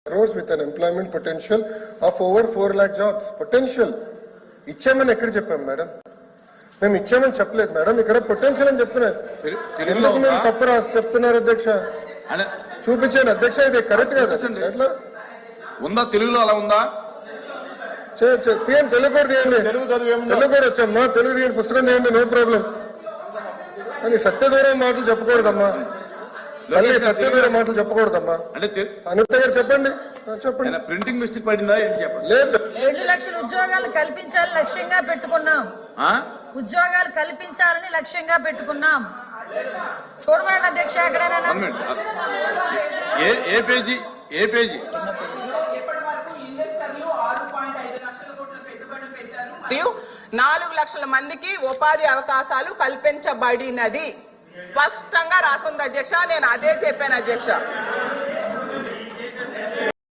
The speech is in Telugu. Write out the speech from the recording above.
crores with an employment potential of over 4 lakh jobs. Potential. ఇచ్చామని ఎక్కడ చెప్పాం మేడం? మేము ఇచ్చామని చెప్పలేదు మేడం, ఇక్కడ పొటెన్షియల్ అని చెప్తున్నారు. ఎందుకు మీరు తప్పు చెప్తున్నారు అధ్యక్ష? చూపించాను అధ్యక్ష, ఇది కరెక్ట్ కాదు అట్లా ఉందా? తెలుగులో అలా ఉందా? తీయండి, తెలుగు కూడా తీయండి. తెలుగు కూడా వచ్చామ్మా, తెలుగు తీయండి, పుస్తకం తీయండి, నో ప్రాబ్లం. కానీ సత్యదూరం మాటలు చెప్పకూడదమ్మా, సత్యదూరం మాటలు చెప్పకూడదమ్మా. అంటే అనిత గారు చెప్పండి, చెప్పండి. ప్రింటింగ్ మిస్టేక్ పడిందా ఏంటి చెప్పండి. లేదు, 2 లక్షల ఉద్యోగాలు కల్పించాలని లక్ష్యంగా పెట్టుకున్నాం. ఉద్యోగాలు కల్పించాలని లక్ష్యంగా పెట్టుకున్నాం. చూడమండి అధ్యక్ష, ఎక్కడైనా ఏ పేజీ? ఏ పేజీ? 4 లక్షల మందికి ఉపాధి అవకాశాలు కల్పించబడినది స్పష్టంగా రాసుంది అధ్యక్ష. నేను అదే చెప్పాను అధ్యక్ష.